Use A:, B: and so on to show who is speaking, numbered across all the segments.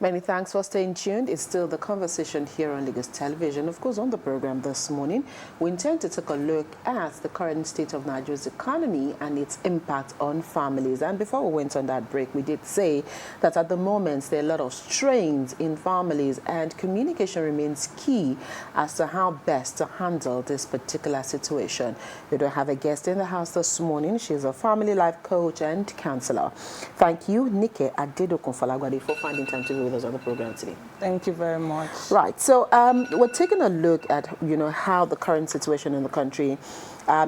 A: Many thanks for staying tuned. It's still the conversation here on Lagos Television. Of course, on the program this morning, we intend to take a look at the current state of Nigeria's economy and its impact on families. And before we went on that break, we did say that at the moment, there are a lot of strains in families and communication remains key as to how best to handle this particular situation. We do have a guest in the house this morning. She's a family life coach and counselor. Thank you, Nike Adedokunfalagwade, for finding time to be with us on the program today.
B: Thank you very much.
A: Right. So we're taking a look at, how the current situation in the country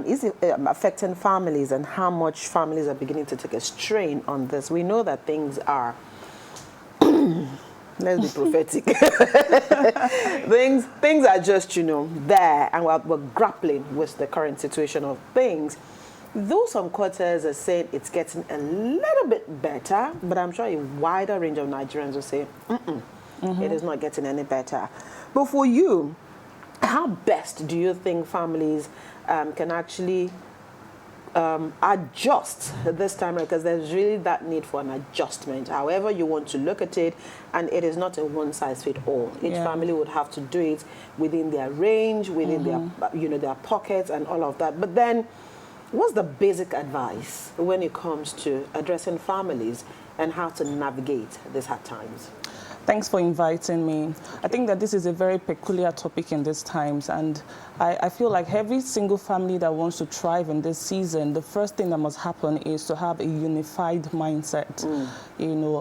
A: is affecting families and how much families are beginning to take a strain on this. We know that things are, let's be prophetic. things are just, there, and we're grappling with the current situation of things. Though some quarters are saying it's getting a little bit better, but I'm sure a wider range of Nigerians will say, it is not getting any better. But for you, how best do you think families can actually adjust this time? Because there's really that need for an adjustment, however you want to look at it, and it is not a one-size-fits-all. Each family would have to do it within their range, within their, their pockets and all of that. But then, what's the basic advice when it comes to addressing families and how to navigate these hard times?
B: Thanks for inviting me. I think that this is a very peculiar topic in these times, and I feel like every single family that wants to thrive in this season, the first thing that must happen is to have a unified mindset.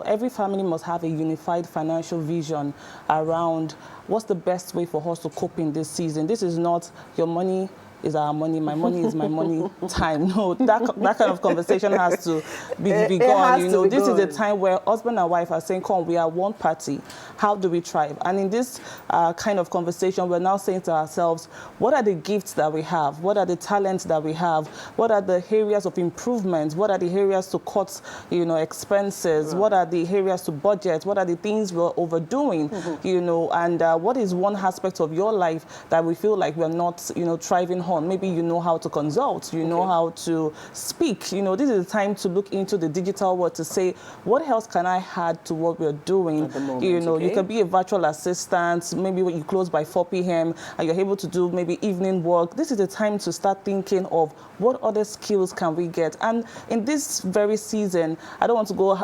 B: Every family must have a unified financial vision around what's the best way for us to cope in this season. This is not your money is our money, my money is my money time. No, that kind of conversation has to be gone. This is a time where husband and wife are saying, come, we are one party. How do we thrive? And in this kind of conversation, we're now saying to ourselves, what are the gifts that we have? What are the talents that we have? What are the areas of improvement? What are the areas to cut, expenses? Right. What are the areas to budget? What are the things we're overdoing? And what is one aspect of your life that we feel like we're not, thriving on? Maybe you know how to consult, you know how to speak. This is the time to look into the digital world to say, what else can I add to what we're doing? At the moment, you can be a virtual assistant, maybe when you close by 4 p.m. and you're able to do maybe evening work. This is the time to start thinking of what other skills can we get. And in this very season, I don't want to go,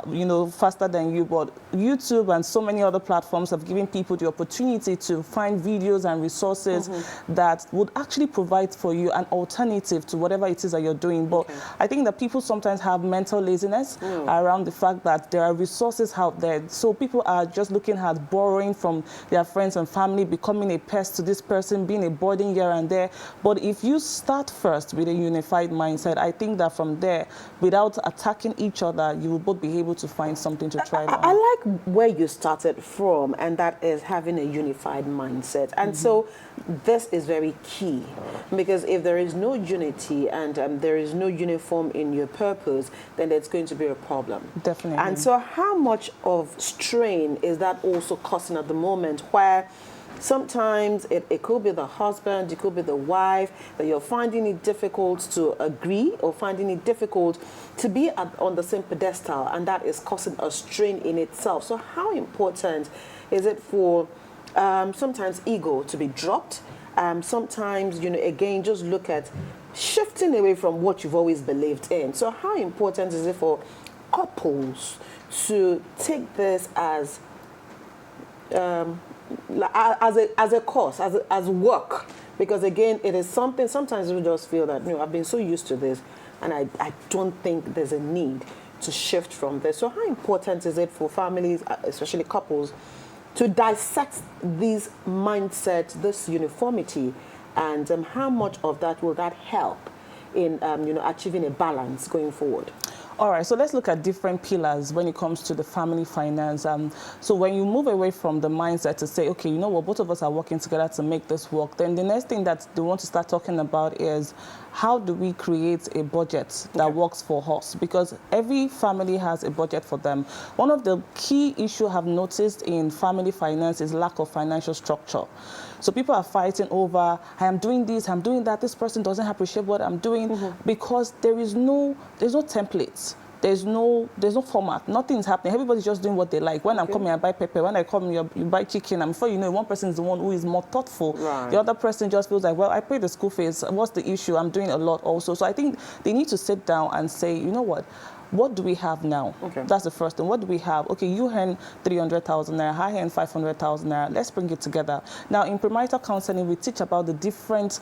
B: faster than you, but YouTube and so many other platforms have given people the opportunity to find videos and resources that would actually provide for you an alternative to whatever it is that you're doing. But I think that people sometimes have mental laziness around the fact that there are resources out there. So people are just looking at borrowing from their friends and family, becoming a pest to this person, being a burden here and there. But if you start first with a unified mindset, I think that from there, without attacking each other, you will both be able to find something to thrive on.
A: I like where you started from, and that is having a unified mindset. And so this is very key, because if there is no unity and there is no uniform in your purpose, then there's going to be a problem.
B: Definitely.
A: And so how much of strain is that also causing at the moment, where sometimes it could be the husband, it could be the wife, that you're finding it difficult to agree or finding it difficult to be on the same pedestal, and that is causing a strain in itself. So how important is it for sometimes ego to be dropped? Sometimes, again, just look at shifting away from what you've always believed in. So how important is it for couples to take this as a course, as work? Because again, it is something, sometimes we just feel that, I've been so used to this, and I don't think there's a need to shift from this. So how important is it for families, especially couples, to dissect these mindsets, this uniformity, and how much of that will that help in achieving a balance going forward?
B: All right, so let's look at different pillars when it comes to the family finance. So when you move away from the mindset to say, okay, both of us are working together to make this work, then the next thing that they want to start talking about is how do we create a budget that works for us? Because every family has a budget for them. One of the key issues I've noticed in family finance is lack of financial structure. So people are fighting over, I am doing this, I'm doing that, this person doesn't appreciate what I'm doing, because there's no templates. there's no format. Nothing's happening. Everybody's just doing what they like. When I'm coming, I buy pepper. When I come, you buy chicken. And before you know, one person is the one who is more thoughtful.
A: Right.
B: The other person just feels like, well, I pay the school fees. What's the issue? I'm doing a lot also. So I think they need to sit down and say, you know what do we have now?
A: Okay.
B: That's the first thing. What do we have? Okay, you earn 300,000 naira, I earn 500,000 naira. Let's bring it together. Now, in premarital counseling, we teach about the different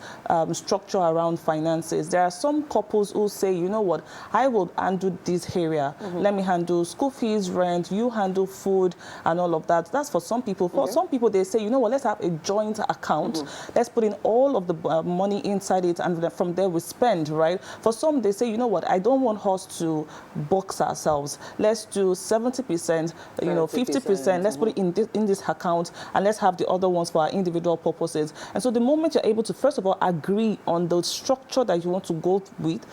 B: structure around finances. There are some couples who say, you know what, I will handle this area. Let me handle school fees, rent, you handle food, and all of that. That's for some people. For some people, they say, you know what, let's have a joint account. Let's put in all of the money inside it, and then from there we spend, right? For some, they say, you know what, I don't want us to box ourselves. Let's do 70%, you know, 50%. Let's put it in this account, and let's have the other ones for our individual purposes. And so the moment you're able to, first of all, agree on the structure that you want to go with,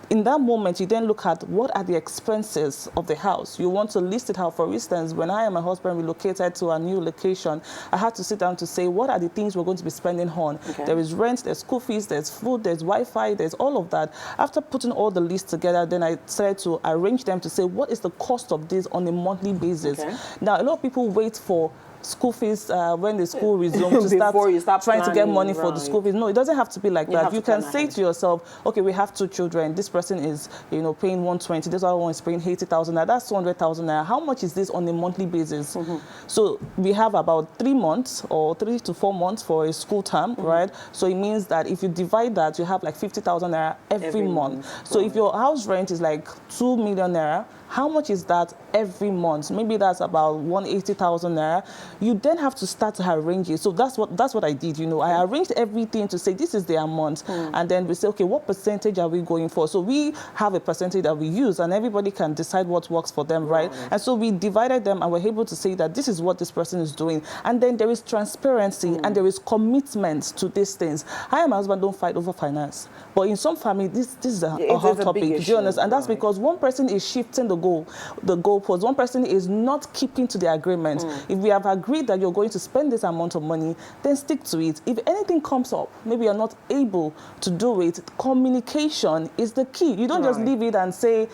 B: in that moment, you then look at what are the expenses of the house. You want to list it out. For instance, when I and my husband relocated to a new location, I had to sit down to say, what are the things we're going to be spending on? Okay. There is rent, there's school fees, there's food, there's Wi-Fi, there's all of that. After putting all the lists together, then I started to arrange them to say, what is the cost of this on a monthly basis? Okay. Now, a lot of people wait for school fees when the school resumes to start trying to get money for the school fees. No, it doesn't have to be like that. You can say to yourself, okay, we have 2 children. This person is, you know, paying 120. This other one is paying 80,000. Now that's 200,000 naira. How much is this on a monthly basis? So we have about 3 months or 3 to 4 months for a school term, right? So it means that if you divide that, you have like 50,000 naira every month. So if your house rent is like 2 million naira, how much is that every month? Maybe that's about 180,000 naira. You then have to start to arrange it. So that's what I did. You know, I arranged everything to say this is the amount, and then we say, okay, what percentage are we going for? So we have a percentage that we use, and everybody can decide what works for them, right? And so we divided them, and we're able to say that this is what this person is doing, and then there is transparency and there is commitment to these things. I and my husband don't fight over finance, but in some family, this is a hot topic. Do you understand? And that's because one person is shifting the goalpost. One person is not keeping to the agreement. If we have agreed that you're going to spend this amount of money, then stick to it. If anything comes up, maybe you're not able to do it, communication is the key. You don't just leave it and say,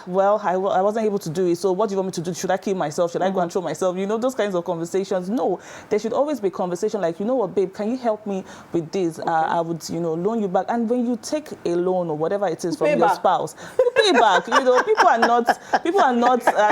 B: well, I wasn't able to do it, so what do you want me to do? Should I kill myself? Should I go and throw myself? You know, those kinds of conversations. No, there should always be conversation like, you know what, babe, can you help me with this? I would, you know, loan you back. And when you take a loan or whatever it is from your spouse, you pay back. You know, people are not,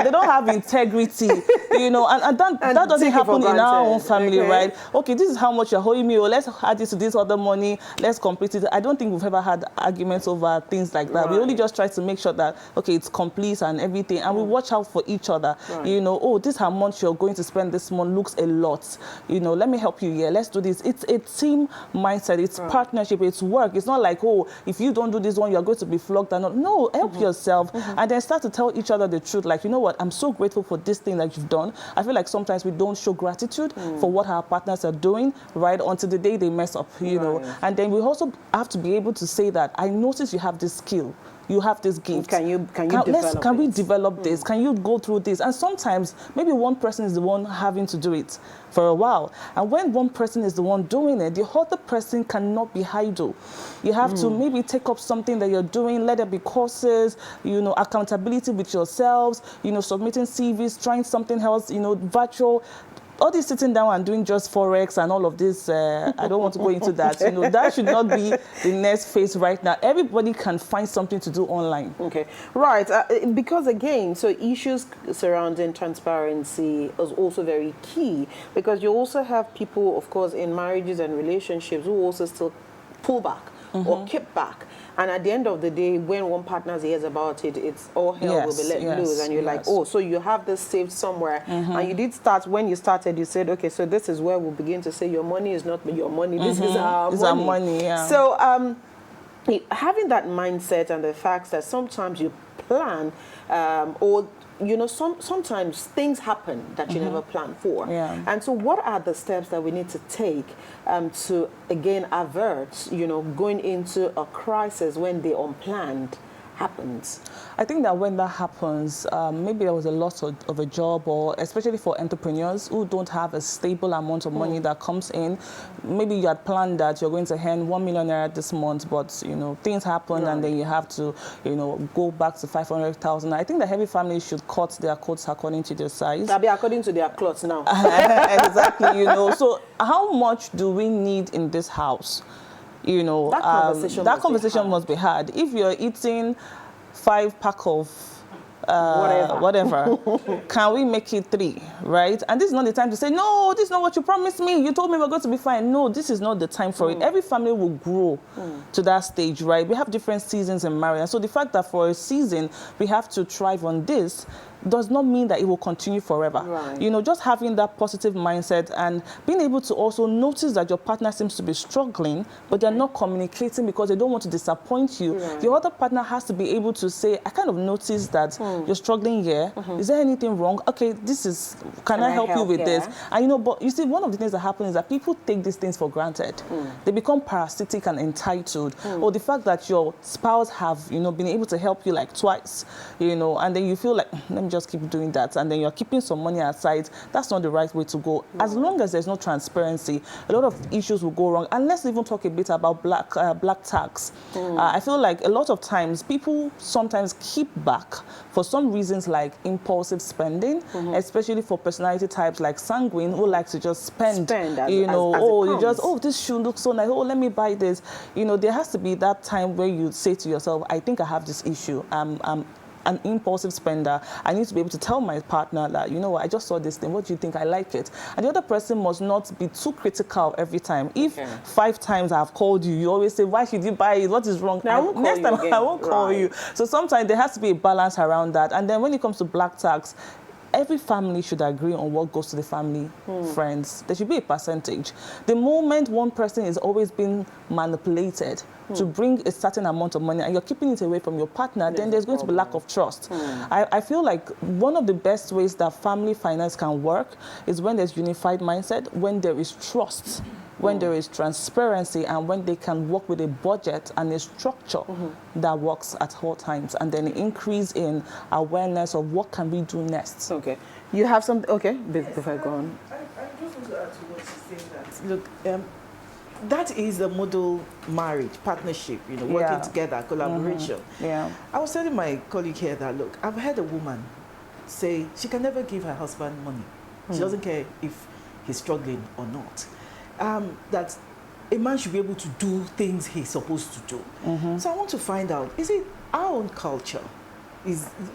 B: they don't have integrity, you know, and that doesn't happen in our own family, right? Okay, this is how much you're owing me, or let's add this to this other money, let's complete it. I don't think we've ever had arguments over things like that. We only just try to make sure that, okay, it's complete and everything, and we watch out for each other. You know, oh, this how much you're going to spend this month looks a lot. You know, let me help you here. Let's do this. It's a team mindset. It's partnership. It's work. It's not like, oh, if you don't do this one, you're going to be flogged or not. No, help yourself, and then start to tell each other the truth. Like, you know what, I'm so grateful for this thing that you've done. I feel like sometimes we don't show gratitude for what our partners are doing, right, until the day they mess up, you know. And then we also have to be able to say that, I notice you have this skill. You have this gift. Can we develop this? Can you go through this? And sometimes maybe one person is the one having to do it for a while. And when one person is the one doing it, the other person cannot be idle. You have to maybe take up something that you're doing, let there be courses, you know, accountability with yourselves, you know, submitting CVs, trying something else, you know, virtual. All this sitting down and doing just Forex and all of this, I don't want to go into that. You know, that should not be the next phase right now. Everybody can find something to do online. Okay,
A: right. Because again, so issues surrounding transparency is also very key, because you also have people, of course, in marriages and relationships who also still pull back or keep back. And at the end of the day, when one partner hears about it, it's all hell will be let loose. And you're like, oh, so you have this saved somewhere. And you did start, when you started, you said, okay, so this is where we'll begin to say your money is not your money. This is our money.
B: It's our money, yeah.
A: So having that mindset and the fact that sometimes you plan or you know, sometimes things happen that you never planned for. And so what are the steps that we need to take to, again, avert, you know, going into a crisis when the unplanned happens?
B: I think that when that happens, maybe there was a loss of a job, or especially for entrepreneurs who don't have a stable amount of money that comes in. Maybe you had planned that you're going to earn 1 million naira this month, but things happen, and then you have to go back to 500,000. I think that every family should cut their coats according to their size.
A: That'll be according to their clothes now.
B: Exactly. So how much do we need in this house? That conversation must be had. If you're eating 5 pack of whatever, can we make it 3, right? And this is not the time to say, no, this is not what you promised me. You told me we're going to be fine. No, this is not the time for it. Every family will grow to that stage, right? We have different seasons in marriage. And so the fact that for a season we have to thrive on this does not mean that it will continue forever.
A: Right.
B: Just having that positive mindset and being able to also notice that your partner seems to be struggling, but they're not communicating because they don't want to disappoint you.
A: Right.
B: Your other partner has to be able to say, I kind of noticed that you're struggling here. Is there anything wrong? Okay, can I help you with this? And but you see, one of the things that happens is that people take these things for granted. They become parasitic and entitled. Or the fact that your spouse have, been able to help you like twice, and then you feel like, let me just keep doing that, and then you're keeping some money aside. That's not the right way to go. As long as there's no transparency, a lot of issues will go wrong. And let's even talk a bit about black tax. I feel like a lot of times people sometimes keep back for some reasons, like impulsive spending, especially for personality types like sanguine, who like to just spend this shoe looks so nice, let me buy this. There has to be that time where you say to yourself, I think I have this issue. I'm an impulsive spender. I need to be able to tell my partner that, what, I just saw this thing. What do you think? I like it. And the other person must not be too critical every time. If 5 times I've called you, you always say, why should you buy it? What is wrong? Next time I won't call you. So sometimes there has to be a balance around that. And then when it comes to black tax, every family should agree on what goes to the family, friends. There should be a percentage. The moment one person is always being manipulated to bring a certain amount of money and you're keeping it away from your partner, then there's going to be lack of trust. I feel like one of the best ways that family finance can work is when there's unified mindset, when there is trust, when there is transparency, and when they can work with a budget and a structure that works at all times, and then an increase in awareness of what can we do next.
A: Okay. You have something? Okay, before I go on.
C: I just want to add to what she's saying, that, look, that is the model marriage, partnership, working together, collaboration. I was telling my colleague here that, look, I've heard a woman say she can never give her husband money. She doesn't care if he's struggling or not. That a man should be able to do things he's supposed to do. So I want to find out, is it our own culture?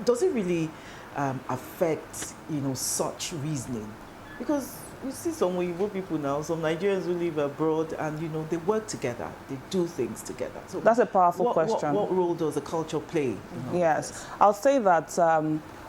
C: Does it really affect, such reasoning? Because you see some Igbo people now, some Nigerians who live abroad, and they work together, they do things together. So
B: that's a powerful question.
C: What role does the culture play?
B: Yes, I'll say that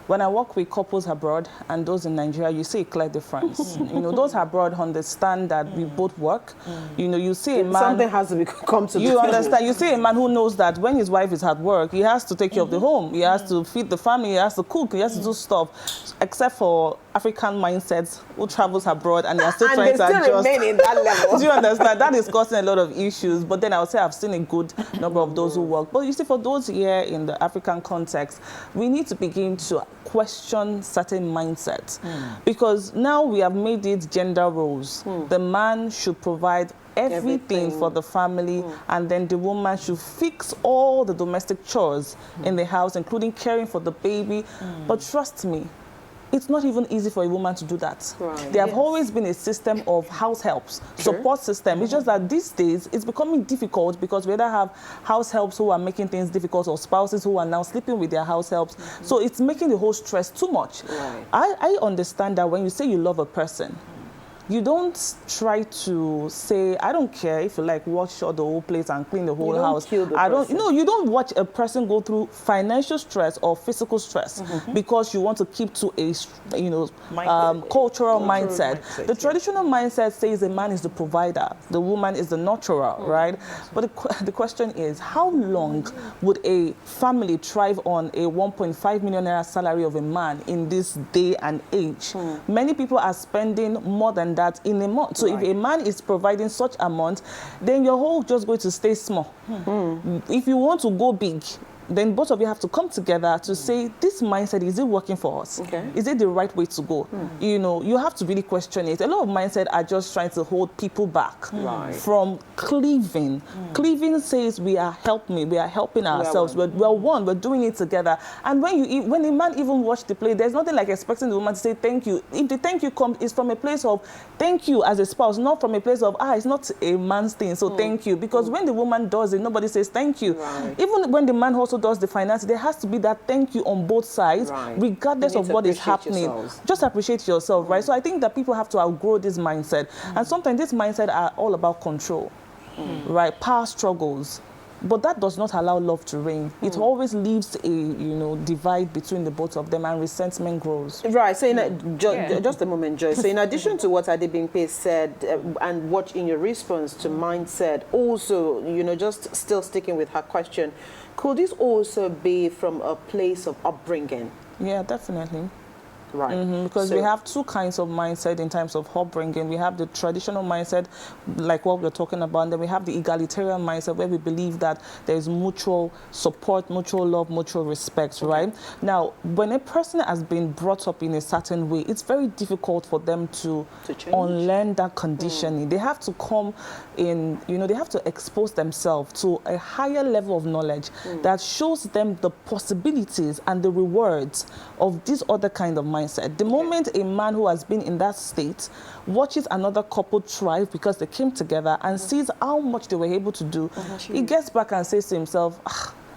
B: when I work with couples abroad and those in Nigeria, you see a clear difference. Those abroad understand that we both work. You see a man...
A: Something has to come to
B: you understand. You see a man who knows that when his wife is at work, he has to take care of the home. He has to feed the family. He has to cook. He has to do stuff. Except for African mindsets who travels abroad and they are still trying to adjust.
A: And they still remain in that level.
B: Do you understand? That is causing a lot of issues. But then I would say I've seen a good number of those who work. But you see, for those here in the African context, we need to begin to question certain mindsets. Because now we have made it gender roles. The man should provide everything for the family, and then the woman should fix all the domestic chores in the house, including caring for the baby. But trust me, it's not even easy for a woman to do that. There have always been a system of house helps, support system. It's just that these days it's becoming difficult because we either have house helps who are making things difficult or spouses who are now sleeping with their house helps. So it's making the whole stress too much. I understand that when you say you love a person, you don't try to say, I don't care if you like wash all the whole place and clean the whole house.
A: You don't
B: watch a person go through financial stress or physical stress because you want to keep to a cultural mindset. The traditional mindset says a man is the provider, the woman is the nurturer, right? But the question is, how long would a family thrive on a 1.5 million naira salary of a man in this day and age? Many people are spending more than that in a month. So if a man is providing such amount, then your whole just going to stay small. If you want to go big, then both of you have to come together to say, this mindset, is it working for us?
A: Okay.
B: Is it the right way to go? You know, you have to really question it. A lot of mindset are just trying to hold people back from cleaving. Cleaving says we are helping ourselves. We're one. We're doing it together. And when a man even watch the play, there's nothing like expecting the woman to say thank you. If the thank you comes, is from a place of thank you as a spouse, not from a place of it's not a man's thing, so thank you. Because when the woman does it, nobody says thank you. Even when the man also does the finance, there has to be that thank you on both sides, regardless of what is happening. Just appreciate yourself, right? So I think that people have to outgrow this mindset. And sometimes this mindset are all about control, right? Power struggles. But that does not allow love to reign. It always leaves a, divide between the both of them, and resentment grows.
A: Right. So, just a moment, Joy. So, in addition to what Adebimpe said, and what in your response to mine said, also, just still sticking with her question, could this also be from a place of upbringing?
B: Yeah, definitely.
A: Right.
B: Because we have two kinds of mindset in terms of upbringing. We have the traditional mindset, like what we're talking about, and then we have the egalitarian mindset, where we believe that there is mutual support, mutual love, mutual respect, right? Now, when a person has been brought up in a certain way, it's very difficult for them to unlearn that conditioning. They have to come in, they have to expose themselves to a higher level of knowledge that shows them the possibilities and the rewards of this other kind of mindset. The moment a man who has been in that state watches another couple thrive because they came together and sees how much they were able to do, he gets back and says to himself,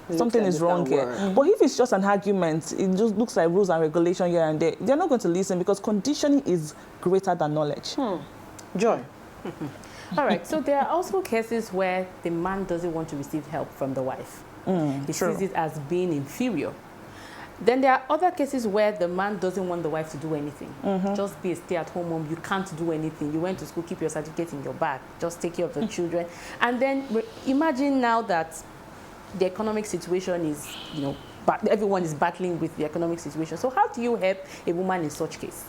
B: something is wrong here. But if it's just an argument, it just looks like rules and regulation here and there, they're not going to listen, because conditioning is greater than knowledge.
A: Joy.
D: All right, so there are also cases where the man doesn't want to receive help from the wife. He sees it as being inferior. Then there are other cases where the man doesn't want the wife to do anything. Just be a stay-at-home mom. You can't do anything. You went to school, keep your certificate in your bag. Just take care of the children. And then imagine now that the economic situation is, but everyone is battling with the economic situation. So how do you help a woman in such case?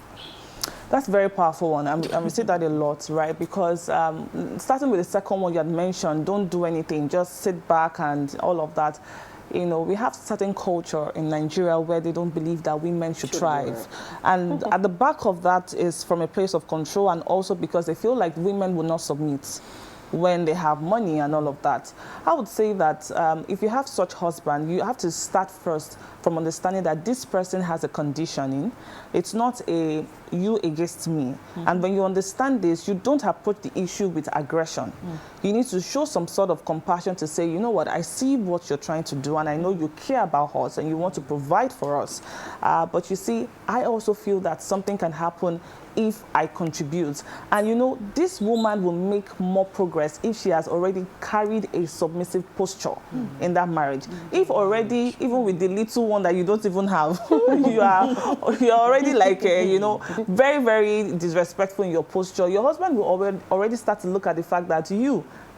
B: That's a very powerful one. And we see that a lot, right? Because starting with the second one you had mentioned, don't do anything, just sit back and all of that. We have certain culture in Nigeria where they don't believe that women should thrive. And at the back of that is from a place of control, and also because they feel like women will not submit when they have money and all of that. I would say that if you have such husband, you have to start first from understanding that this person has a conditioning. It's not a you against me. And when you understand this, you don't approach the issue with aggression. You need to show some sort of compassion to say, you know what, I see what you're trying to do, and I know you care about us and you want to provide for us. But you see, I also feel that something can happen if I contribute. And this woman will make more progress if she has already carried a submissive posture in that marriage. If already, even with the little one that you don't even have, you're already like, very, very disrespectful in your posture, your husband will already start to look at the fact that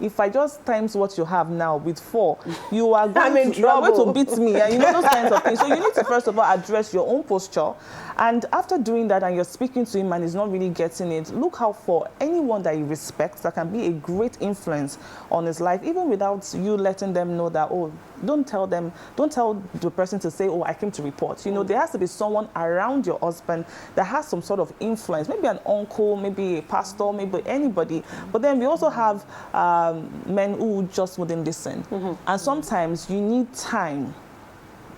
B: if I just times what you have now with 4, you are going to beat me, and those kinds of things. So you need to first of all address your own posture, and after doing that, and you're speaking to him and he's not really getting it, look out for anyone that he respects that can be a great influence on his life, even without you letting them know that, don't tell the person to say, I came to report. There has to be someone around your husband that has some sort of influence, maybe an uncle, maybe a pastor, maybe anybody. But then we also have men who just wouldn't listen. And sometimes you need time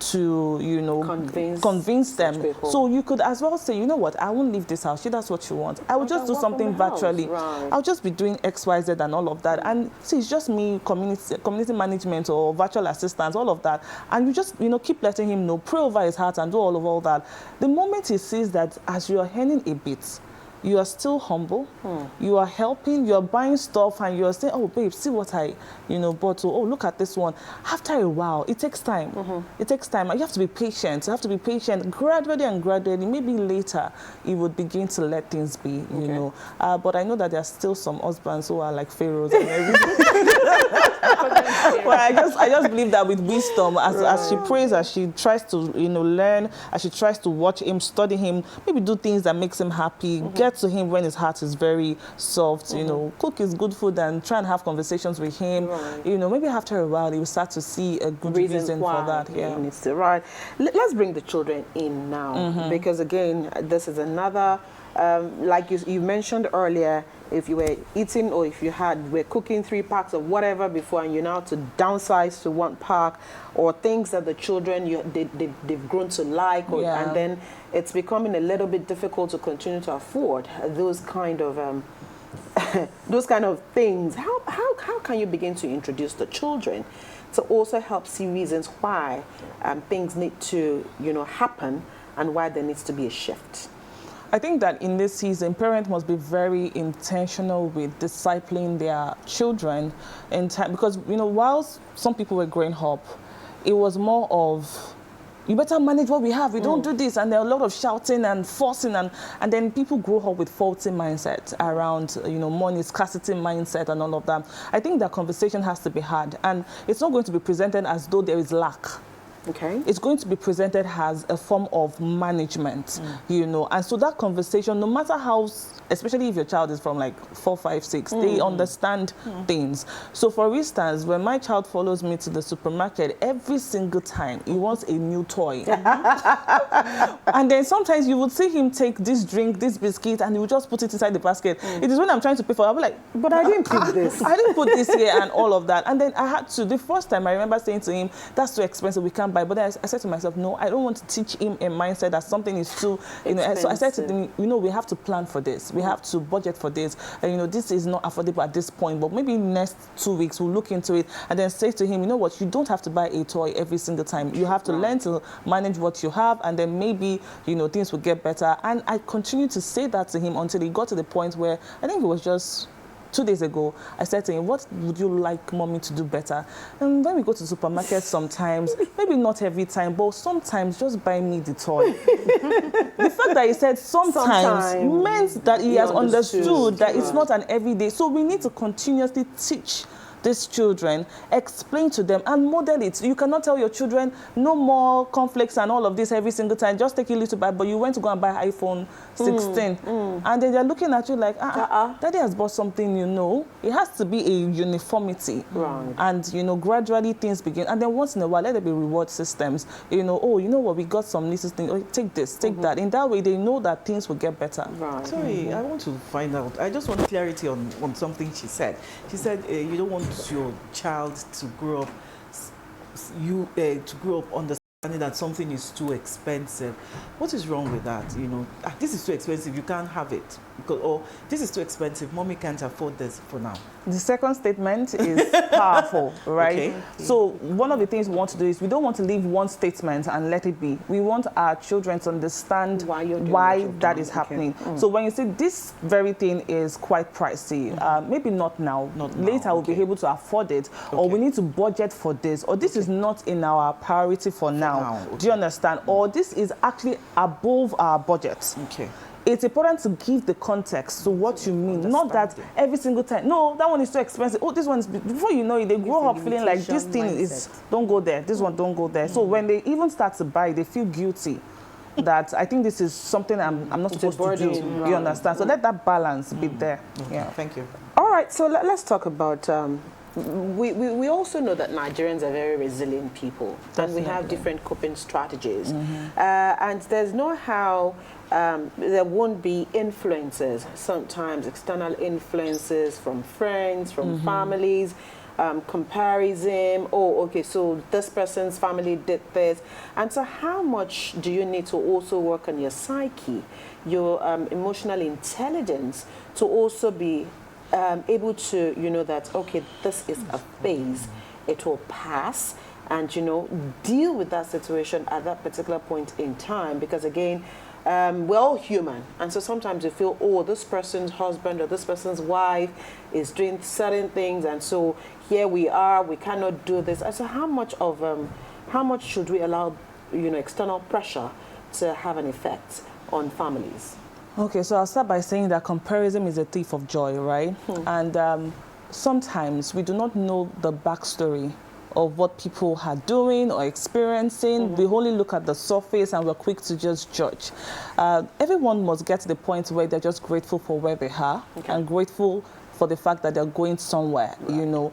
B: to, convince them. So you could as well say, you know what, I won't leave this house. That's what you want. I will just do something virtually. I'll just be doing X, Y, Z and all of that. And see, it's just me, community management or virtual assistance, all of that. And you just, keep letting him know, pray over his heart and do all that. The moment he sees that as you are earning a bit, you are still humble, you are helping, you are buying stuff, and you are saying, oh, babe, see what I, bought. Oh, look at this one. After a while, it takes time. It takes time. You have to be patient. You have to be patient. Gradually, maybe later, you would begin to let things be, you know. But I know that there are still some husbands who are like pharaohs and everything. Well, I just believe that with wisdom, as she prays, as she tries to, learn, as she tries to watch him, study him, maybe do things that makes him happy, get get to him when his heart is very soft, you know, cook his good food and try and have conversations with him. Right. You know, maybe after a while, he will start to see a good reason for that.
A: Yeah. He needs to, right. Let's bring the children in now, because again, this is another, like you mentioned earlier, if you were eating or if you were cooking 3 packs of whatever before and you now to downsize to 1 pack, or things that the children they've grown to like, and then it's becoming a little bit difficult to continue to afford those kind of things. How can you begin to introduce the children to also help see reasons why things need to happen and why there needs to be a shift?
B: I think that in this season, parents must be very intentional with discipling their children in time, because whilst some people were growing up, it was more of, you better manage what we have. We don't do this, and there are a lot of shouting and forcing, and then people grow up with faulty mindset around money, scarcity mindset, and all of that. I think that conversation has to be had, and it's not going to be presented as though there is lack.
A: Okay.
B: It's going to be presented as a form of management, and so that conversation, no matter how, especially if your child is from like 4, 5, 6, they understand things. So for instance, when my child follows me to the supermarket, every single time he wants a new toy. And then sometimes you would see him take this drink, this biscuit, and he would just put it inside the basket. It is when I'm trying to pay for it, I'll be like,
A: but I didn't put this.
B: I didn't put this here and all of that. And then I had to, the first time I remember saying to him, that's too expensive, we can't buy. But then I said to myself, no, I don't want to teach him a mindset that something is too, so I said to him, we have to plan for this. We have to budget for this. And, this is not affordable at this point, but maybe next 2 weeks we'll look into it and then say to him, you know what, you don't have to buy a toy every single time. You have to learn to manage what you have, and then maybe, things will get better. And I continued to say that to him until he got to the point where, I think it was just 2 days ago, I said to him, what would you like mommy to do better? And when we go to the supermarket sometimes, maybe not every time, but sometimes just buy me the toy. The fact that he said sometimes meant that he has understood that it's not an everyday. So we need to continuously teach these children, explain to them and model it. You cannot tell your children no more conflicts and all of this every single time. Just take a little bit, but you went to go and buy iPhone 16. And then they're looking at you like, Daddy has bought something, It has to be a uniformity.
A: Right.
B: And, gradually things begin. And then once in a while, let there be reward systems. Oh, you know what, we got some little thing. Oh, take this, take that. In that way, they know that things will get better.
C: Right. Sorry, I want to find out. I just want clarity on something she said. She said, you don't want your child to grow up understanding that something is too expensive. What is wrong with that? This is too expensive, you can't have it. Or this is too expensive, mommy can't afford this for now.
B: The second statement is powerful, right?
C: Okay.
B: So one of the things we want to do is we don't want to leave one statement and let it be. We want our children to understand why that is happening. So when you say this very thing is quite pricey, maybe not now. Later we'll be able to afford it, or we need to budget for this, or this is not in our priority for now. Do you understand? Or this is actually above our budget.
C: Okay.
B: It's important to give the context to what you mean. Not that every single time, no, that one is too expensive. Oh, this one is, before you know it, they grow up feeling like this thing is, don't go there, this one don't go there. So when they even start to buy, they feel guilty that I think this is something I'm not supposed to do. You understand? So let that balance be there. Yeah.
C: Thank you.
A: All right, so let's talk about, we also know that Nigerians are very resilient people. Definitely. And we have different coping strategies. And there's no how there won't be influences, sometimes external influences from friends, from families, comparison. Oh, okay, so this person's family did this. And so how much do you need to also work on your psyche, your emotional intelligence, to also be able to, that, okay, this is a phase, it will pass, and, deal with that situation at that particular point in time. Because again, we're all human, and so sometimes you feel, oh, this person's husband or this person's wife is doing certain things, and so here we are, we cannot do this. And so how much should we allow, external pressure to have an effect on families?
B: Okay, so I'll start by saying that comparison is a thief of joy, right? And sometimes we do not know the backstory of what people are doing or experiencing. We only look at the surface and we're quick to just judge. Everyone must get to the point where they're just grateful for where they are and grateful for the fact that they're going somewhere, you know.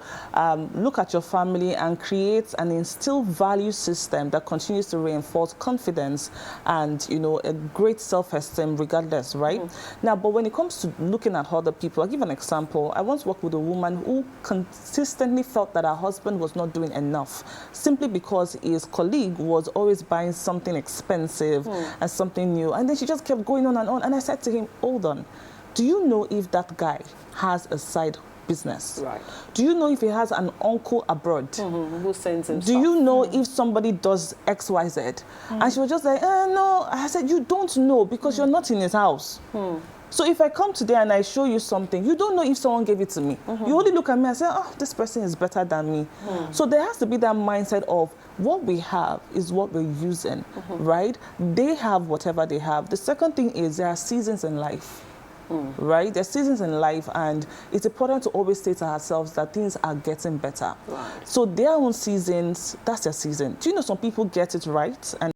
B: Look at your family and create and instill value system that continues to reinforce confidence and, you know, a great self-esteem regardless, right? Now, but when it comes to looking at other people, I'll give an example. I once worked with a woman who consistently felt that her husband was not doing enough simply because his colleague was always buying something expensive and something new. And then she just kept going on. And I said to him, hold on. Do you know if that guy has a side business? Right. Do you know if he has an uncle abroad?
A: Who sends him
B: Do
A: stuff?
B: you know if somebody does X, Y, Z? And she was just like, no. I said, you don't know because you're not in his house. So if I come today and I show you something, you don't know if someone gave it to me. You only look at me and say, oh, this person is better than me. So there has to be that mindset of what we have is what we're using, right? They have whatever they have. The second thing is there are seasons in life. Right? There's seasons in life, and it's important to always say to ourselves that things are getting better. Right. So their own seasons, that's their season. Do you know some people get it right, and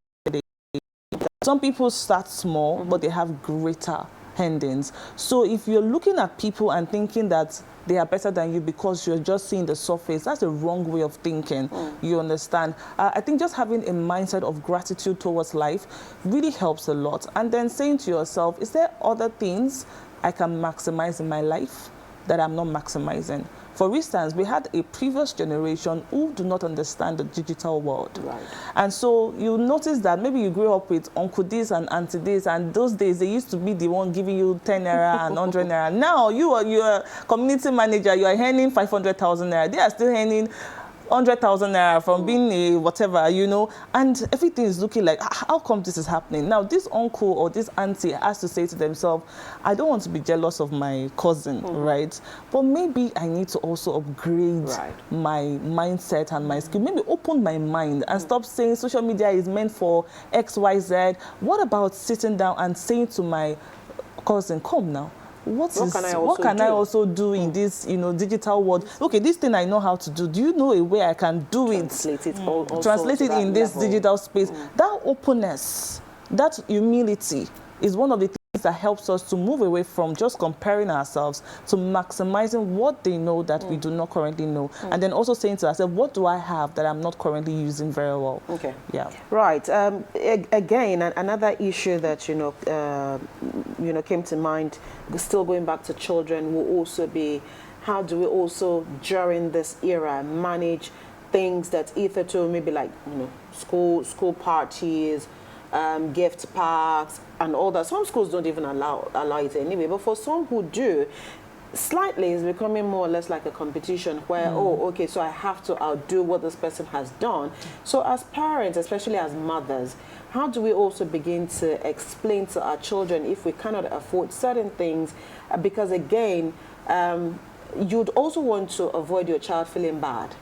B: some people start small, but they have greater endings. So if you're looking at people and thinking that they are better than you because you're just seeing the surface, that's the wrong way of thinking. You understand? I think just having a mindset of gratitude towards life really helps a lot. And then saying to yourself, is there other things I can maximize in my life that I'm not maximizing? For instance, we had a previous generation who do not understand the digital world. Right. And so you notice that maybe you grew up with Uncle this and Auntie this, and those days they used to be the one giving you 10 naira and 100 naira. Now you're a community manager, you are earning 500,000 naira. They are still earning 100,000 naira from being a whatever, you know, and everything is looking like, how come this is happening? Now, this uncle or this auntie has to say to themselves, I don't want to be jealous of my cousin, right? But maybe I need to also upgrade my mindset and my skill. Maybe open my mind and stop saying social media is meant for X, Y, Z. What about sitting down and saying to my cousin, come now, what can I also do in this, you know, digital world? Okay, this thing I know how to do. Do you know a way I can do
A: Translate it
B: in this digital space? That openness, that humility is one of the things that helps us to move away from just comparing ourselves to maximizing what they know that we do not currently know. And then also saying to ourselves, what do I have that I'm not currently using very well? Okay. Yeah.
A: Right. Again, another issue that, you know, came to mind, still going back to children, will also be how do we also, during this era, manage things that either to maybe like, you know, school parties, gift packs and all that. Some schools don't even allow it anyway, but for some who do, slightly it's becoming more or less like a competition where, oh, okay, so I have to outdo what this person has done. So as parents, especially as mothers, how do we also begin to explain to our children if we cannot afford certain things? Because again, you'd also want to avoid your child feeling bad.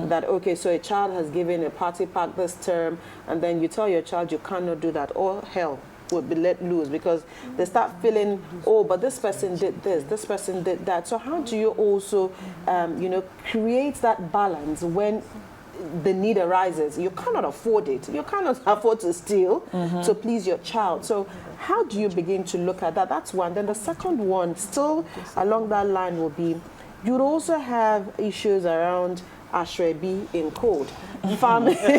A: That, okay, so a child has given a party pack this term, and then you tell your child you cannot do that, or hell will be let loose because they start feeling, oh, but this person did this person did that. So how do you also, you know, create that balance when the need arises? You cannot afford it. You cannot afford to steal to please your child. So how do you begin to look at that? That's one. Then the second one, still along that line, will be you'd also have issues around Ashrebi in code. Family, you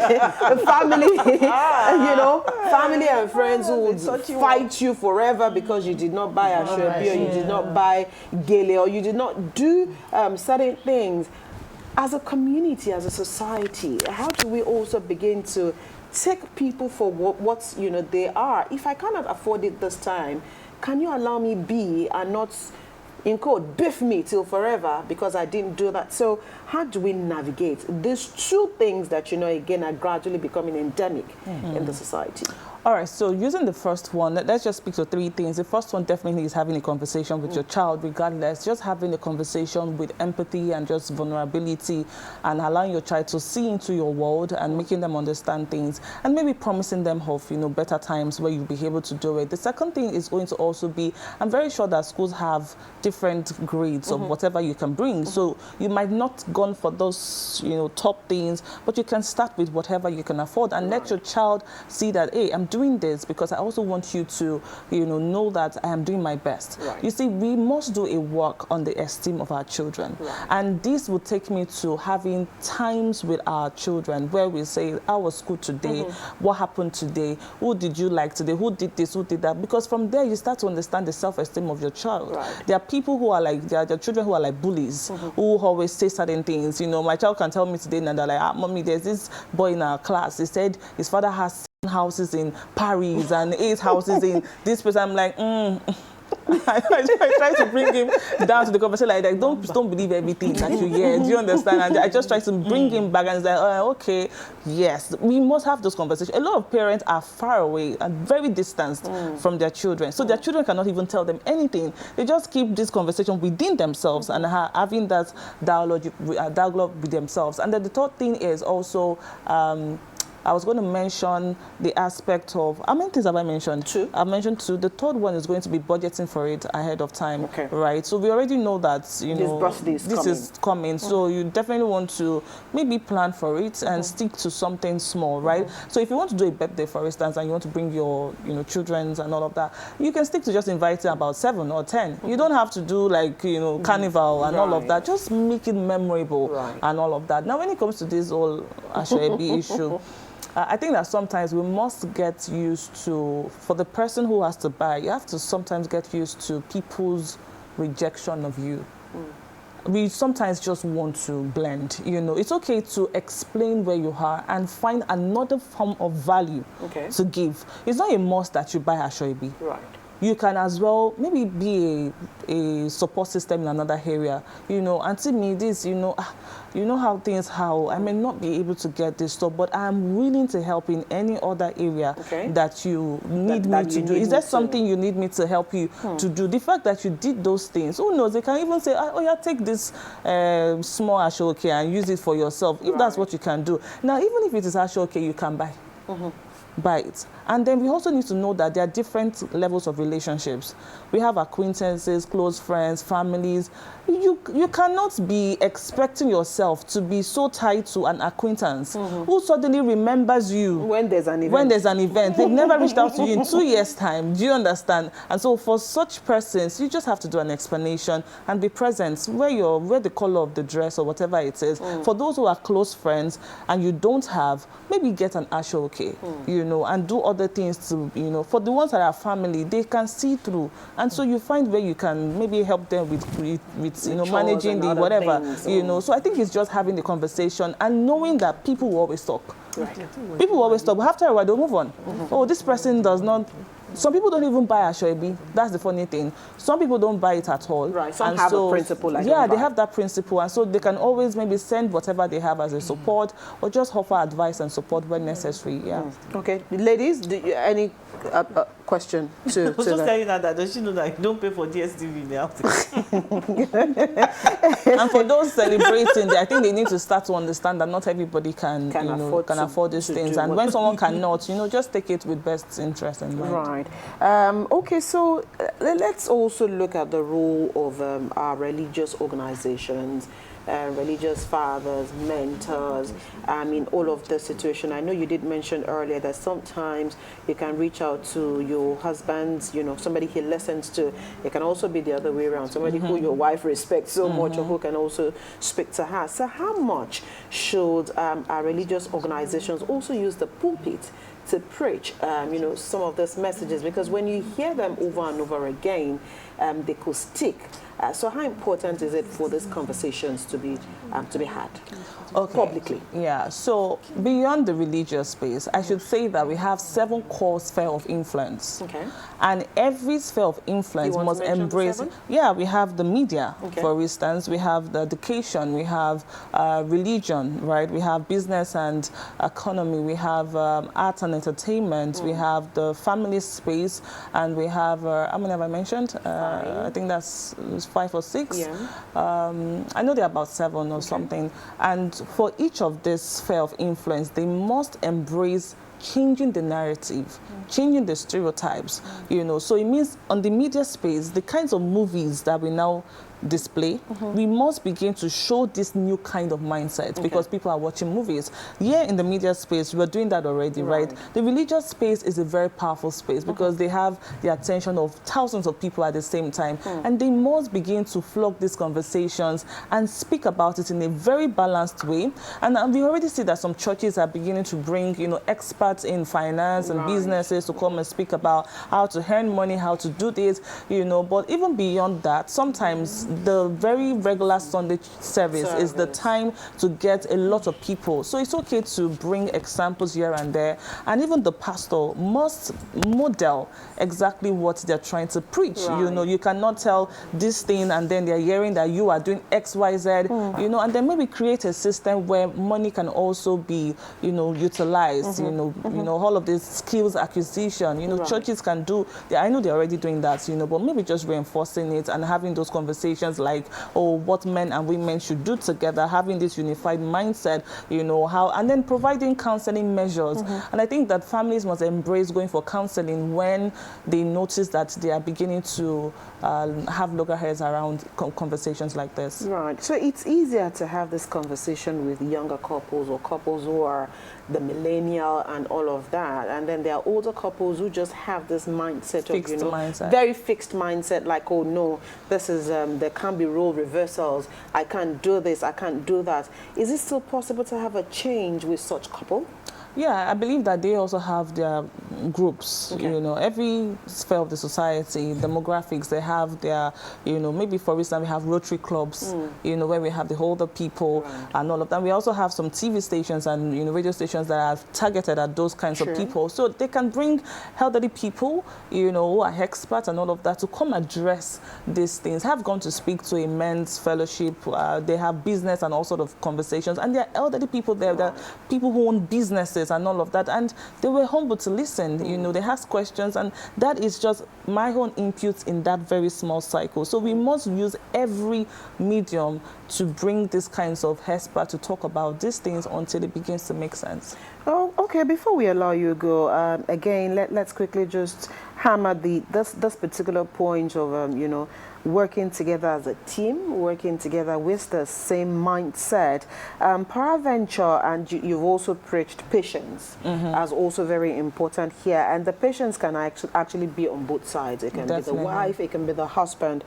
A: know, family and friends who would fight you forever because you did not buy Ashrebi, or you did not buy Gele, or you did not do certain things. As a community, as a society, how do we also begin to take people for what you know they are? If I cannot afford it this time, can you allow me be and not, in quote, biff me till forever because I didn't do that? So how do we navigate these two things that, you know, again, are gradually becoming endemic in the society?
B: All right, so using the first one, let's just speak to 3 things. The first one definitely is having a conversation with your child, regardless, just having a conversation with empathy and just vulnerability, and allowing your child to see into your world and making them understand things, and maybe promising them of, better times where you'll be able to do it. The second thing is going to also be, I'm very sure that schools have different grades of whatever you can bring. So you might not gone for those, top things, but you can start with whatever you can afford, and let your child see that, hey, I'm doing this because I also want you to, know that I am doing my best.
A: Right.
B: You see, we must do a work on the esteem of our children.
A: Right.
B: And this will take me to having times with our children where we say, how was school today? What happened today? Who did you like today? Who did this? Who did that? Because from there, you start to understand the self-esteem of your child.
A: Right.
B: There are people who are like, there are children who are like bullies, who always say certain things. My child can tell me today, and they're like, Mommy, there's this boy in our class. He said his father has 7 houses in Paris and 8 houses in this place. I'm like, I try to bring him down to the conversation, like don't believe everything that you hear. Do you understand? And I just try to bring him back, and it's like, oh, okay, yes, we must have those conversations. A lot of parents are far away and very distanced from their children, so their children cannot even tell them anything. They just keep this conversation within themselves and having that dialogue with themselves. And then the third thing is also, I was going to mention the aspect of, how many things have I mentioned?
A: 2.
B: I've mentioned 2. The third one is going to be budgeting for it ahead of time.
A: Okay.
B: Right? So we already know that,
A: this
B: is coming. So you definitely want to maybe plan for it and stick to something small, right? So if you want to do a birthday, for instance, and you want to bring your, children's and all of that, you can stick to just inviting about 7 or 10. You don't have to do like, carnival and all of that. Just make it memorable and all of that. Now, when it comes to this whole Aso-Ebi issue, I think that sometimes we must get used to, for the person who has to buy, you have to sometimes get used to people's rejection of you. We sometimes just want to blend, It's okay to explain where you are and find another form of value to give. It's not a must that you buy Aso-Ebi.
A: Right.
B: You can as well maybe be a support system in another area. Auntie me this, how I may not be able to get this stuff, but I'm willing to help in any other area that you need me to do. Is there something you need me to help you to do? The fact that you did those things, who knows, they can even say, oh yeah, take this small Aso-Oke and use it for yourself, if that's what you can do. Now, even if it is Aso-Oke, you can buy. Buy it. And then we also need to know that there are different levels of relationships. We have acquaintances, close friends, families. You cannot be expecting yourself to be so tied to an acquaintance who suddenly remembers you
A: when there's an event.
B: They've never reached out to you in 2 years' time. Do you understand? And so for such persons, you just have to do an explanation and be present. Wear the color of the dress or whatever it is. For those who are close friends and you don't have, maybe get an Aso-Oke, and do other things to, for the ones that are family, they can see through. And so you find where you can maybe help them with managing the whatever, things, So I think it's just having the conversation and knowing that people will always talk.
A: Right.
B: People will always talk, but after a while they'll move on. Oh, this person does not. Some people don't even buy Aso-Ebi. That's the funny thing. Some people don't buy it at all.
A: Right. Some have a principle. They
B: have that principle, and so they can always maybe send whatever they have as a support, or just offer advice and support when necessary. Yeah.
A: Okay, ladies, any question to?
C: I was just telling her that does she know that you don't pay for DSTV now?
B: And for those celebrating, I think they need to start to understand that not everybody can afford these things, and when someone cannot, just take it with best interest in mind.
A: Right. Okay, so let's also look at the role of our religious organizations, religious fathers, mentors, all of the situation. I know you did mention earlier that sometimes you can reach out to your husbands, somebody he listens to. It can also be the other way around, somebody who your wife respects so much or who can also speak to her. So how much should our religious organizations also use the pulpit to preach, some of those messages? Because when you hear them over and over again, they could stick. So how important is it for these conversations to be had publicly?
B: Yeah, so beyond the religious space, I should say that we have 7 core spheres of influence.
A: Okay.
B: And every sphere of influence must embrace. Yeah, we have the media, for instance. We have the education. We have religion, right? We have business and economy. We have art and entertainment. We have the family space, and we have how many have I mentioned? I think that's 5 or 6.
A: Yeah.
B: I know there are about 7 or something. And for each of this sphere of influence, they must embrace changing the narrative, changing the stereotypes, you know. So it means on the media space, the kinds of movies that we now display, we must begin to show this new kind of mindset because people are watching movies. Here in the media space, we're doing that already, right? The religious space is a very powerful space because they have the attention of thousands of people at the same time. And they must begin to flog these conversations and speak about it in a very balanced way. And we already see that some churches are beginning to bring, you know, experts in finance and businesses to come and speak about how to earn money, how to do this, you know. But even beyond that, sometimes the very regular Sunday service is the time to get a lot of people. So it's okay to bring examples here and there. And even the pastor must model exactly what they're trying to preach. You know, you cannot tell this thing and then they're hearing that you are doing X, Y, Z, you know, and then maybe create a system where money can also be, you know, utilized, you know, all of this skills acquisition, you know, churches can do, I know they're already doing that, you know, but maybe just reinforcing it and having those conversations like, oh, what men and women should do together, having this unified mindset, you know, how, and then providing counseling measures. And I think that families must embrace going for counseling when they notice that they are beginning to have loggerheads around conversations like this.
A: Right. So it's easier to have this conversation with younger couples or couples who are the millennial and all of that. And then there are older couples who just have this mindset
B: fixed
A: of, you know,
B: mindset.
A: very fixed mindset, like, oh no, this is, there can't be role reversals. I can't do this, I can't do that. Is it still possible to have a change with such couple?
B: Yeah, I believe that they also have their groups, you know, every sphere of the society, demographics, they have their, you know, maybe for instance, we have Rotary clubs, you know, where we have the older people and all of that. We also have some TV stations and, you know, radio stations that are targeted at those kinds of people. So they can bring elderly people, you know, who are experts and all of that to come address these things. I've gone to speak to a men's fellowship. They have business and all sort of conversations. And there are elderly people there, there are people who own businesses and all of that, and they were humble to listen. You know, they asked questions, and that is just my own input in that very small cycle. So we must use every medium to bring these kinds of experts to talk about these things until it begins to make sense.
A: Oh, okay. Before we allow you to go, again, let's quickly just hammer this particular point of you know, working together as a team, working together with the same mindset. Peradventure, and you've also preached patience as also very important here. And the patience can actually be on both sides. It can be the wife, it can be the husband.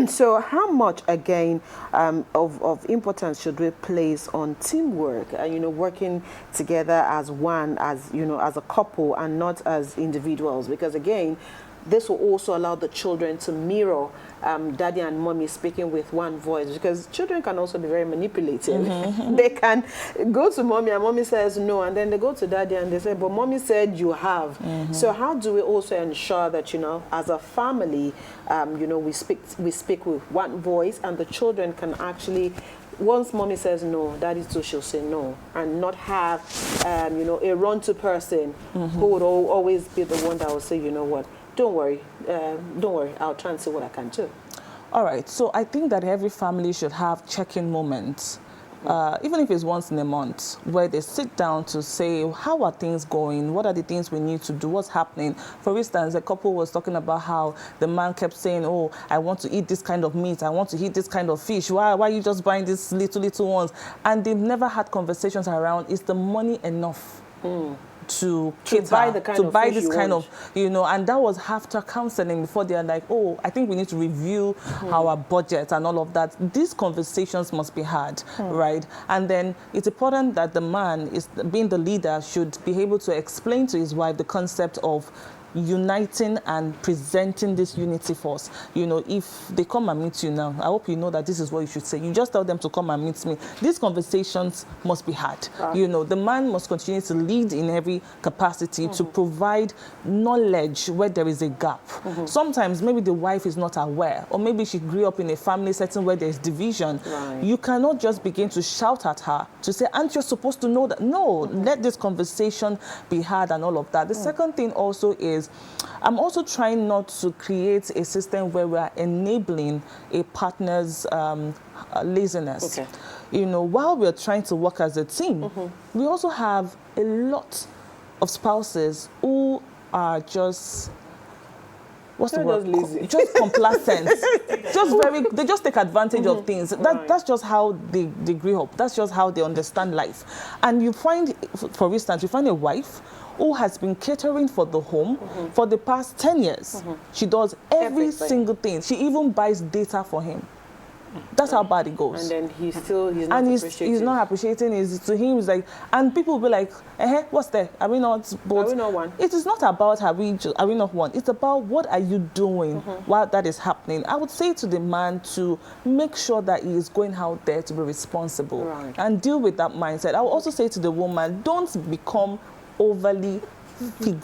A: So how much, again, of importance should we place on teamwork and, you know, working together as one, as, you know, as a couple and not as individuals? Because, again, this will also allow the children to mirror daddy and mommy speaking with one voice, because children can also be very manipulative. They can go to mommy and mommy says no, and then they go to daddy and they say, but mommy said you have. So how do we also ensure that, you know, as a family, you know, we speak with one voice, and the children can actually, once mommy says no, daddy too she'll say no, and not have you know, a run-to person who would always be the one that will say, you know what, don't worry, I'll try and see what I can do.
B: All right, so I think that every family should have check-in moments, even if it's once in a month, where they sit down to say, how are things going? What are the things we need to do? What's happening? For instance, a couple was talking about how the man kept saying, oh, I want to eat this kind of meat. I want to eat this kind of fish. Why are you just buying these little ones? And they've never had conversations around, is the money enough? To buy this kind of, you know, and that was after counseling, before they're like, oh, I think we need to review our budget and all of that. These conversations must be had, right? And then it's important that the man, is being the leader, should be able to explain to his wife the concept of uniting and presenting this unity force. You know, if they come and meet you now, I hope you know that this is what you should say. You just tell them to come and meet me. These conversations must be had. You know, the man must continue to lead in every capacity to provide knowledge where there is a gap. Sometimes maybe the wife is not aware, or maybe she grew up in a family setting where there's division. You cannot just begin to shout at her to say, aren't you supposed to know that? No, let this conversation be had and all of that. The second thing also is, I'm also trying not to create a system where we are enabling a partner's laziness. You know, while we're trying to work as a team, we also have a lot of spouses who are just, what's the word?
A: Lazy.
B: Just complacent. They just take advantage of things. That's just how they grew up. That's just how they understand life. And you find, for instance, you find a wife who has been catering for the home for the past 10 years. She does every single thing. She even buys data for him. That's how bad it goes.
A: And then he's not appreciating.
B: He's not appreciating. To him, it's like, and people will be like, what's there? Are we not both?
A: Are we not one?
B: It is not about are we not one. It's about what are you doing while that is happening. I would say to the man to make sure that he is going out there to be responsible and deal with that mindset. I would also say to the woman, don't become overly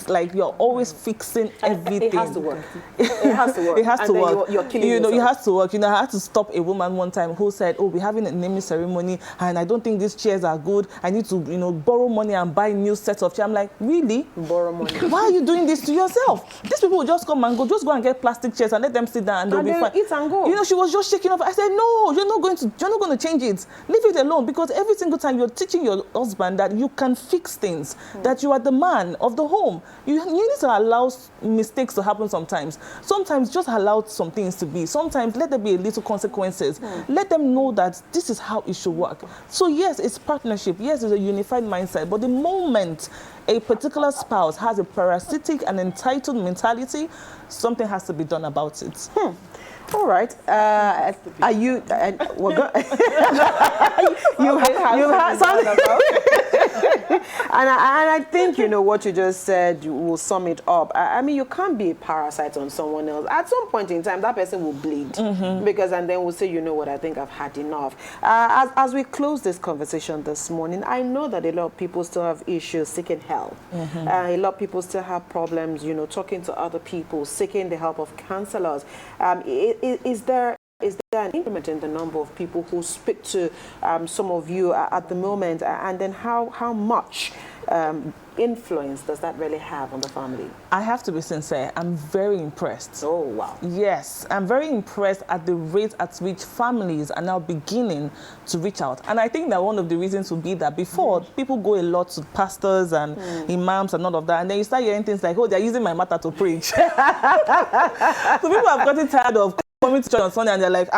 B: like you're always fixing everything.
A: It has to work. It has to work.
B: It has to work.
A: You're killing yourself.
B: It has to work. You know, I had to stop a woman one time who said, "Oh, we're having a naming ceremony, and I don't think these chairs are good. I need to, borrow money and buy new sets of chairs." I'm like, really?
A: Borrow money?
B: Why are you doing this to yourself? These people will just come and go. Just go and get plastic chairs and let them sit down and they'll be fine.
A: Eat and go.
B: You know, she was just shaking off. I said, "No, you're not going to change it. Leave it alone, because every single time you're teaching your husband that you can fix things, that you are the man of the home. You need to allow mistakes to happen sometimes. Sometimes just allow some things to be. Sometimes let there be a little consequences. Let them know that this is how it should work." So yes, it's partnership. Yes, it's a unified mindset. But the moment a particular spouse has a parasitic and entitled mentality, something has to be done about it.
A: All right. Are you? You have something. And I think what you just said will sum it up. I mean, you can't be a parasite on someone else. At some point in time, that person will bleed because, and then we'll say, you know what, I think I've had enough. As we close this conversation this morning, I know that a lot of people still have issues seeking help. A lot of people still have problems, talking to other people, seeking the help of counselors. Is there an increment in the number of people who speak to some of you at the moment, and then how much influence does that really have on the family?
B: I have to be sincere, I'm very impressed.
A: Oh, wow.
B: Yes, I'm very impressed at the rate at which families are now beginning to reach out. And I think that one of the reasons will be that before, people go a lot to pastors and imams and all of that, and then you start hearing things like, oh, they're using my matter to preach. So people have gotten tired of coming to church on Sunday and they're like,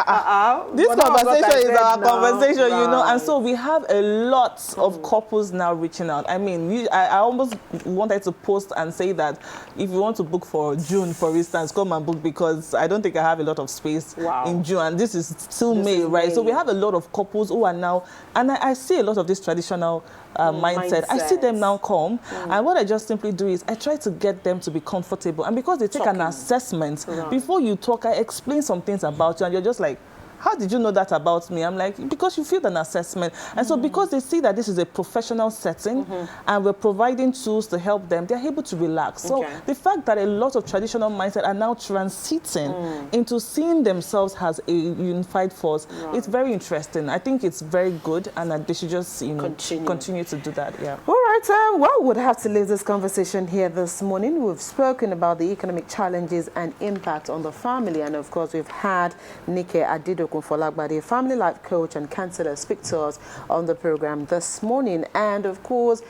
B: this conversation is our conversation, and so we have a lot of couples now reaching out. I mean, I almost wanted to post and say that if you want to book for June, for instance, come and book, because I don't think I have a lot of space in June, and this is still May, right? So we have a lot of couples who are now, and I see a lot of this traditional mindset. I see them now come, and what I just simply do is I try to get them to be comfortable, and because they take an assessment before you talk, I explain some things about you, and you're just like, how did you know that about me? I'm like, because you feel an assessment. And so because they see that this is a professional setting and we're providing tools to help them, they're able to relax. So the fact that a lot of traditional mindset are now transiting into seeing themselves as a unified force, it's very interesting. I think it's very good, and they should just continue to do that. Yeah.
A: All right. Well, we'll have to leave this conversation here this morning. We've spoken about the economic challenges and impact on the family, and of course, we've had Nike Adedokun Folagbade, family life coach and counselor, speak to us on the program this morning. And of course,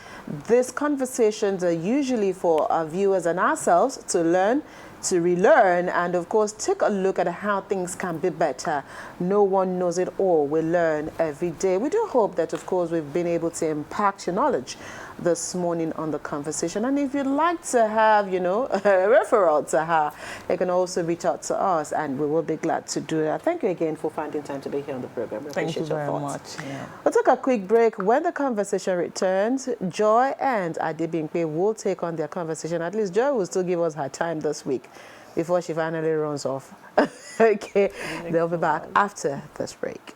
A: these conversations are usually for our viewers and ourselves to learn, to relearn and, of course, take a look at how things can be better. No one knows it all. We learn every day. We do hope that, of course, we've been able to impact your knowledge this morning on the conversation. And if you'd like to have, you know, a referral to her, you can also reach out to us and we will be glad to do that. Thank you again for finding time to be here on the program. We
B: Thank you
A: appreciate
B: very
A: your
B: much.
A: thoughts.
B: Yeah.
A: We'll take a quick break. When the conversation returns, Joy and Adebimpe will take on their conversation. At least Joy will still give us her time this week before she finally runs off. Okay, they'll be back after this break.